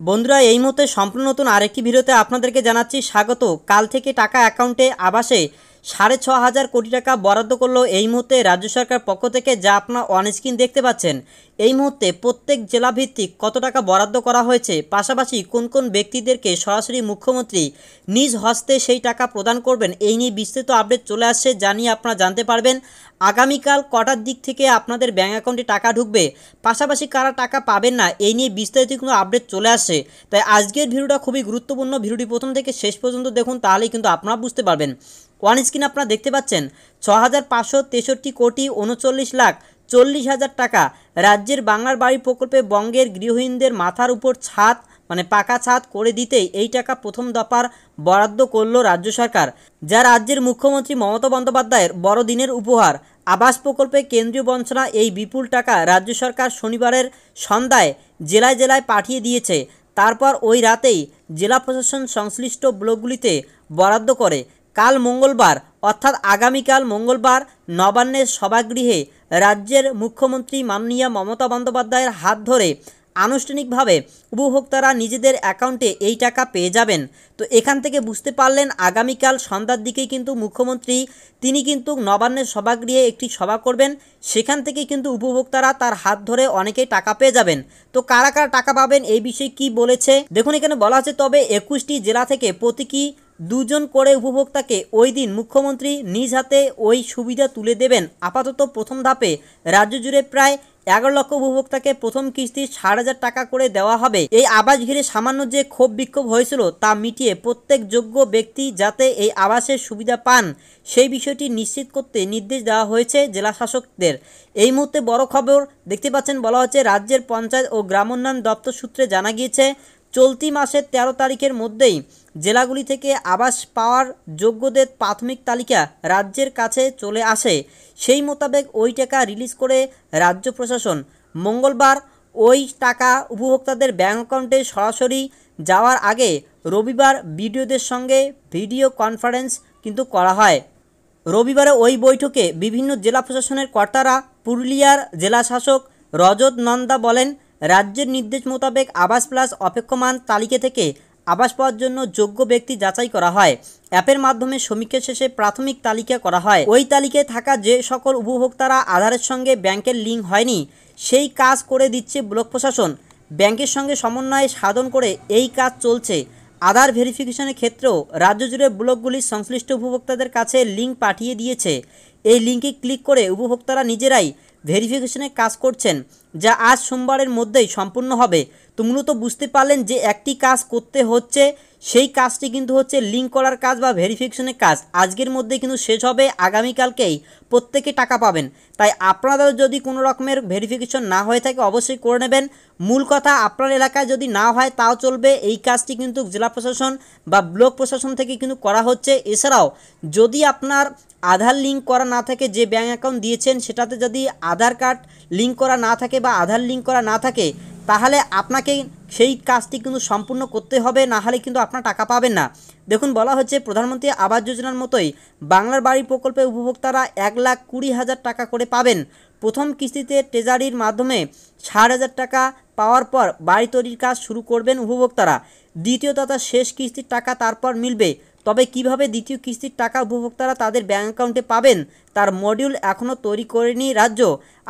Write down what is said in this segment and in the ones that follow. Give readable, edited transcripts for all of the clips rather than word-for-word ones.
বন্ধুরা এই মুহূর্তে সম্পূর্ণ নতুন আরেকটি ভিডিওতে আপনাদেরকে জানাচ্ছি স্বাগত। কাল থেকে টাকা অ্যাকাউন্টে আবাসে ৬,৫০০ কোটি টাকা বরাদ্দ করলো এই মুহূর্তে রাজ্য সরকার পক্ষ থেকে, যা আপনারা অন স্ক্রিন দেখতে পাচ্ছেন। এই মুহূর্তে প্রত্যেক জেলাভিত্তিক কত টাকা বরাদ্দ করা হয়েছে, পাশাপাশি কোন কোন ব্যক্তিদেরকে সরাসরি মুখ্যমন্ত্রী নিজ হস্তে সেই টাকা প্রদান করবেন, এই নিয়ে বিস্তৃত আপডেট চলে আসছে, যা নিয়ে আপনারা জানতে পারবেন। আগামীকাল কটার দিক থেকে আপনাদের ব্যাঙ্ক অ্যাকাউন্টে টাকা ঢুকবে, পাশাপাশি কারা টাকা পাবেন না, এই নিয়ে বিস্তারিত কিন্তু আপডেট চলে আসছে। তাই আজকের ভিডিওটা খুবই গুরুত্বপূর্ণ, ভিডিওটি প্রথম থেকে শেষ পর্যন্ত দেখুন, তাহলেই কিন্তু আপনারা বুঝতে পারবেন। ওয়ান স্ক্রিন আপনারা দেখতে পাচ্ছেন ৬,৫৬৩ কোটি ৩৯,৪০,০০০ টাকা রাজ্যের বাংলার বাড়ি প্রকল্পে বঙ্গের গৃহহীনদের মাথার উপর ছাদ পাকা ছাদ করে দিতে এই টাকা প্রথম দফার বরাদ্দ করল রাজ্য সরকার, যা রাজ্যের মুখ্যমন্ত্রী মমতা বন্দ্যোপাধ্যায়ের বড়দিনের উপহার। আবাস প্রকল্পে কেন্দ্রীয় বঞ্চনা এই বিপুল টাকা রাজ্য সরকার শনিবারের সন্ধ্যায় জেলায় জেলায় পাঠিয়ে দিয়েছে। তারপর ওই রাতেই জেলা প্রশাসন সংশ্লিষ্ট ব্লকগুলিতে বরাদ্দ করে। কাল মঙ্গলবার অর্থাৎ আগামীকাল মঙ্গলবার নবান্নের সভাগৃহে রাজ্যের মুখ্যমন্ত্রী মাননীয় মমতা বন্দ্যোপাধ্যায়ের হাত ধরে আনুষ্ঠানিকভাবে উপভোক্তারা নিজেদের অ্যাকাউন্টে এই টাকা পেয়ে যাবেন। তো এখান থেকে বুঝতে পারলেন আগামীকাল সন্ধ্যার দিকেই কিন্তু মুখ্যমন্ত্রী তিনি কিন্তু নবান্নের সভাগৃহে একটি সভা করবেন, সেখান থেকে কিন্তু উপভোক্তারা তার হাত ধরে অনেকেই টাকা পেয়ে যাবেন। তো কারা কারা টাকা পাবেন এই বিষয়ে কি বলেছে দেখুন, এখানে বলা আছে তবে ২১টি জেলা থেকে প্রতীকী ২ জন করে উপভোক্তাকে ওই দিন মুখ্যমন্ত্রী নিজ হাতে ওই সুবিধা তুলে দেবেন। আপাতত প্রথম ধাপে রাজ্য জুড়ে প্রায় ১১ লক্ষ উপভোক্তাকে প্রথম কিস্তি ৬০,০০০ টাকা করে দেওয়া হবে। এই আবাস ঘিরে সামান্য যে ক্ষোভ বিক্ষোভ হয়েছিল তা মিটিয়ে প্রত্যেক যোগ্য ব্যক্তি যাতে এই আবাসের সুবিধা পান সেই বিষয়টি নিশ্চিত করতে নির্দেশ দেওয়া হয়েছে জেলা শাসকদের। এই মুহূর্তে বড় খবর দেখতে পাচ্ছেন, বলা হচ্ছে রাজ্যের পঞ্চায়েত ও গ্রামোন্নয়ন দপ্তর সূত্রে জানা গিয়েছে চলতি মাসের ১৩ তারিখের মধ্যেই জেলাগুলি থেকে আবাস পাওয়ার যোগ্যদের প্রাথমিক তালিকা রাজ্যের কাছে চলে আসে। সেই মোতাবেক ওই টাকা রিলিজ করে রাজ্য প্রশাসন। মঙ্গলবার ওই টাকা উপভোক্তাদের ব্যাঙ্ক অ্যাকাউন্টে সরাসরি যাওয়ার আগে রবিবার বিডিওদের সঙ্গে ভিডিও কনফারেন্স কিন্তু করা হয়। রবিবারে ওই বৈঠকে বিভিন্ন জেলা প্রশাসনের কর্তারা পুরুলিয়ার জেলা শাসক রজত নন্দা বলেন, রাজ্যের নির্দেশ মোতাবেক আবাস প্লাস অপেক্ষমান তালিকা থেকে আবাস পাওয়ার জন্য যোগ্য ব্যক্তি যাচাই করা হয়। অ্যাপের মাধ্যমে সমীক্ষা শেষে প্রাথমিক তালিকা করা হয়। ওই তালিকায় থাকা যে সকল উপভোক্তারা আধারের সঙ্গে ব্যাংকের লিঙ্ক হয়নি সেই কাজ করে দিচ্ছে ব্লক প্রশাসন। ব্যাংকের সঙ্গে সমন্বয় সাধন করে এই কাজ চলছে। আধার ভেরিফিকেশনের ক্ষেত্রেও রাজ্য জুড়ে ব্লকগুলির সংশ্লিষ্ট উপভোক্তাদের কাছে লিঙ্ক পাঠিয়ে দিয়েছে। এই লিঙ্কে ক্লিক করে উপভোক্তারা নিজেরাই ভেরিফিকেশনের কাজ করছেন, যা আজ সোমবারের মধ্যেই সম্পূর্ণ হবে। তো মূলত বুঝতে পারলেন যে একটি কাজ করতে হচ্ছে, সেই কাজটি কিন্তু হচ্ছে লিঙ্ক করার কাজ বা ভেরিফিকেশনের কাজ। আজকের মধ্যে কিন্তু শেষ হবে, আগামীকালকেই প্রত্যেকে টাকা পাবেন। তাই আপনাদের যদি কোনো রকমের ভেরিফিকেশন না হয়ে থাকে অবশ্যই করে নেবেন। মূল কথা আপনার এলাকায় যদি না হয় তাও চলবে, এই কাজটি কিন্তু জেলা প্রশাসন বা ব্লক প্রশাসন থেকে কিন্তু করা হচ্ছে। এছাড়াও যদি আপনার আধার লিঙ্ক করা না থাকে, যে ব্যাঙ্ক অ্যাকাউন্ট দিয়েছেন সেটাতে যদি আধার কার্ড লিঙ্ক করা না থাকে বা আধার লিঙ্ক করা না থাকে, তাহলে আপনাকে সেই কাজটি কিন্তু সম্পূর্ণ করতে হবে, না হলে কিন্তু আপনার টাকা পাবেন না। দেখুন বলা হচ্ছে প্রধানমন্ত্রী আবাস যোজনার মতোই বাংলার বাড়ি প্রকল্পে উপভোক্তারা ১,২০,০০০ টাকা করে পাবেন। প্রথম কিস্তিতে ট্রেজারির মাধ্যমে ৬০,০০০ টাকা পাওয়ার পর বাড়ি তৈরির কাজ শুরু করবেন উপভোক্তারা। দ্বিতীয় তথা শেষ কিস্তির টাকা তারপর মিলবে। তবে কিভাবে দ্বিতীয় কিস্তির টাকা উপভোক্তারা তাদের ব্যাঙ্ক অ্যাকাউন্টে পাবেন তার মডিউল এখনও তৈরি করেনি রাজ্য।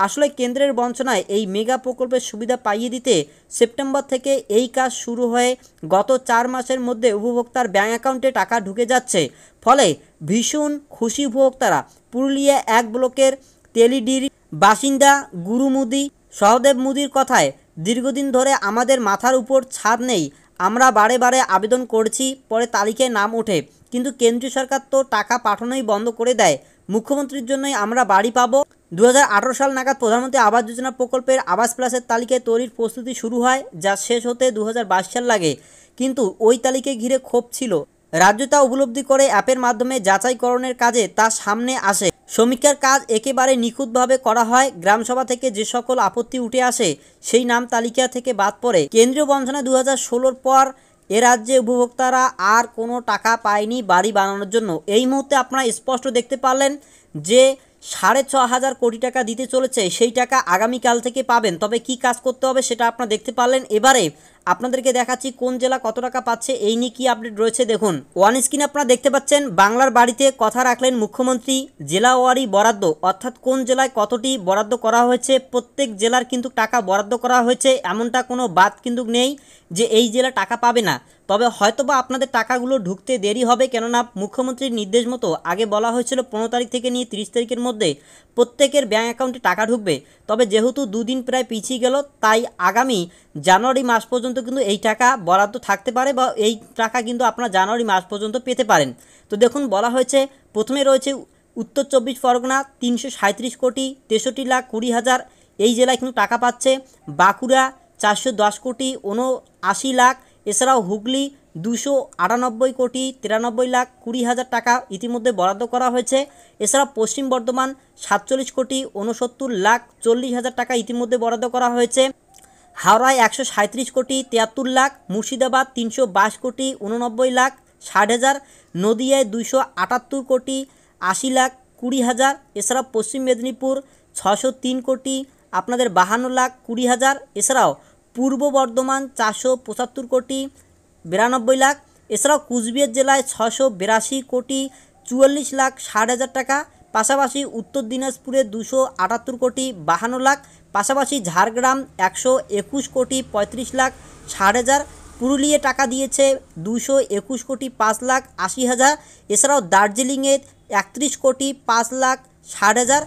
আসলে কেন্দ্রের বঞ্চনায় এই মেগা প্রকল্পের সুবিধা পাইয়ে দিতে সেপ্টেম্বর থেকে এই কাজ শুরু হয়ে গত ৪ মাসের মধ্যে উপভোক্তার ব্যাঙ্ক অ্যাকাউন্টে টাকা ঢুকে যাচ্ছে। ফলে ভীষণ খুশি উপভোক্তারা। পুরুলিয়া ১ ব্লকের তেলিডির বাসিন্দা গুরু মুদি সহদেব মুদির কথায়, দীর্ঘদিন ধরে আমাদের মাথার উপর ছাদ নেই, আমরা বারে বারে আবেদন করছি, পরে তালিকায় নাম ওঠে, কিন্তু কেন্দ্রীয় সরকার তো টাকা পাঠানোই বন্ধ করে দেয়। মুখ্যমন্ত্রীর জন্যই আমরা বাড়ি পাবো। ২০১৮ সাল নাগাদ প্রধানমন্ত্রী আবাস যোজনা প্রকল্পের আবাস প্লাসের তালিকায় তৈরির প্রস্তুতি শুরু হয়, যা শেষ হতে ২০২২ সাল লাগে। কিন্তু ওই তালিকায় ঘিরে ক্ষোভ ছিল। রাজ্য তা উপলব্ধি করে অ্যাপের মাধ্যমে যাচাইকরণের কাজে তা সামনে আসে। সমীক্ষার কাজ একেবারে নিখুঁতভাবে করা হয়। গ্রামসভা থেকে যে সকল আপত্তি উঠে আসে সেই নাম তালিকা থেকে বাদ পড়ে। কেন্দ্রীয় বঞ্চনা ২০১৬-র পর এ রাজ্যে উপভোক্তারা আর কোনো টাকা পায়নি বাড়ি বানানোর জন্য। এই মুহূর্তে আপনারা স্পষ্ট দেখতে পারলেন যে ৬,৫০০ কোটি টাকা দিতে চলেছে, সেই টাকা আগামীকাল থেকে পাবেন। তবে কি কাজ করতে হবে সেটা আপনারা দেখতে পারলেন। এবারে আপনাদেরকে দেখাচ্ছি কোন জেলা কত টাকা পাচ্ছে এই নিয়ে কী আপডেট রয়েছে। দেখুন ওয়ান স্ক্রিনে আপনারা দেখতে পাচ্ছেন বাংলার বাড়িতে কথা রাখলেন মুখ্যমন্ত্রী, জেলাওয়ারি বরাদ্দ অর্থাৎ কোন জেলায় কতটি বরাদ্দ করা হয়েছে, প্রত্যেক জেলার কিন্তু টাকা বরাদ্দ করা হয়েছে, এমনটা কোনো বাদ কিন্তু নেই যে এই জেলা টাকা পাবে না। তবে হয়তোবা আপনাদের টাকাগুলো ঢুকতে দেরি হবে, কেননা মুখ্যমন্ত্রীর নির্দেশ মতো আগে বলা হয়েছিল 15 তারিখ থেকে নিয়ে 30 তারিখের মধ্যে প্রত্যেকের ব্যাঙ্ক অ্যাকাউন্টে টাকা ঢুকবে। তবে যেহেতু দুদিন প্রায় পিছিয়ে গেল, তাই আগামী জানুয়ারি মাস পর্যন্ত কিন্তু এই টাকা বরাদ্দ থাকতে পারে বা এই টাকা কিন্তু আপনারা জানুয়ারি মাস পর্যন্ত পেতে পারেন। তো দেখুন বলা হয়েছে প্রথমে রয়েছে উত্তর 24 পরগনা 337 কোটি 63,20,000 এই জেলায় কিন্তু টাকা পাচ্ছে। বাঁকুড়া 410 কোটি 79 লাখ, এছাড়াও হুগলি 298 কোটি 93,20,000 টাকা ইতিমধ্যে বরাদ্দ করা হয়েছে। এছাড়া পশ্চিম বর্ধমান 47 কোটি 69,40,000 টাকা ইতিমধ্যে বরাদ্দ করা হয়েছে। হাওড়ায় 137 কোটি 73 লাখ, মুর্শিদাবাদ 322 কোটি 89,60,000, নদিয়ায় 278 কোটি 80,20,000, এছাড়াও পশ্চিম মেদিনীপুর 603 কোটি আপনাদের 52,20,000, এছাড়াও পূর্ব বর্ধমান 475 কোটি 92 লাখ, এছাড়াও কুচবিহার জেলায় 682 কোটি 44,60,000 টাকা, পাশাপাশি উত্তর দিনাজপুরে 278 কোটি 52 লাখ, পাশাপাশি ঝাড়গ্রাম 121 কোটি 35,60,000, পুরুলিয়া টাকা দিয়েছে 221 কোটি 5,80,000, এছাড়াও দার্জিলিংয়ে 31 কোটি 5,60,000,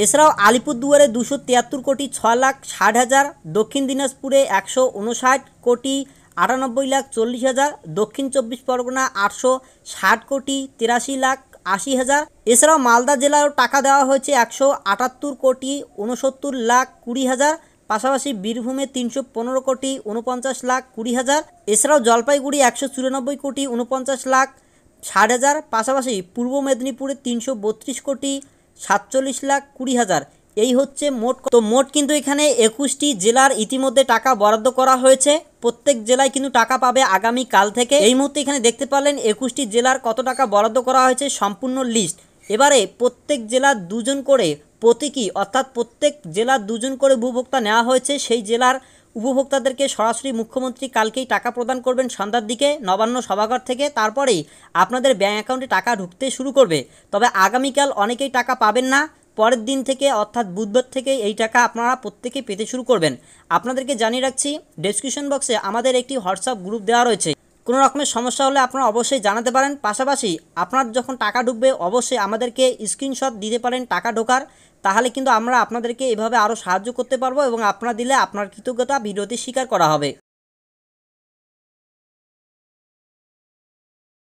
এছাড়াও আলিপুরদুয়ারে 273 কোটি 6,60,000, দক্ষিণ দিনাজপুরে 159 কোটি 98,40,000, দক্ষিণ 24 পরগনা 860 কোটি 83,80,000, এছাড়াও মালদা জেলায়ও টাকা দেওয়া হয়েছে 178 কোটি 69,20,000, পাশাপাশি বীরভূমে 315 কোটি 49,20,000, এছাড়াও জলপাইগুড়ি 194 কোটি 49,60,000, পাশাপাশি পূর্ব মেদিনীপুরে 332 কোটি 47,20,000। এই হচ্ছে মোট। তো মোট কিন্তু এখানে 21টি জেলার ইতিমধ্যে টাকা বরাদ্দ করা হয়েছে। প্রত্যেক জেলায় কিন্তু টাকা পাবে আগামী কাল থেকে। এই মুহূর্তে এখানে দেখতে পারলেন 21টি জেলার কত টাকা বরাদ্দ করা হয়েছে সম্পূর্ণ লিস্ট। এবারে প্রত্যেক জেলার দুজন করে প্রতীকী অর্থাৎ প্রত্যেক জেলার দুজন করে উপভোক্তা নেওয়া হয়েছে। সেই জেলার উপভোক্তাদেরকে সরাসরি মুখ্যমন্ত্রী কালকেই টাকা প্রদান করবেন সন্ধ্যার দিকে নবান্ন সভাঘর থেকে। তারপরেই আপনাদের ব্যাঙ্ক অ্যাকাউন্টে টাকা ঢুকতে শুরু করবে। তবে আগামীকাল অনেকেই টাকা পাবেন না, পরের দিন থেকে অর্থাৎ বুধবার থেকে এই টাকা আপনারা প্রত্যেকেই পেতে শুরু করবেন। আপনাদেরকে জানিয়ে রাখছি ডেসক্রিপশন বক্সে আমাদের একটি হোয়াটসঅ্যাপ গ্রুপ দেওয়া রয়েছে। কোনো রকমের সমস্যা হলে আপনারা অবশ্যই জানাতে পারেন। পাশাপাশি আপনার যখন টাকা ঢুকবে অবশ্যই আমাদেরকে স্ক্রিনশট দিতে পারেন টাকা ঢোকার, তাহলে কিন্তু আমরা আপনাদেরকে এভাবে আরও সাহায্য করতে পারবো এবং আপনারা দিলে আপনার কৃতজ্ঞতা ভিডিওতে স্বীকার করা হবে।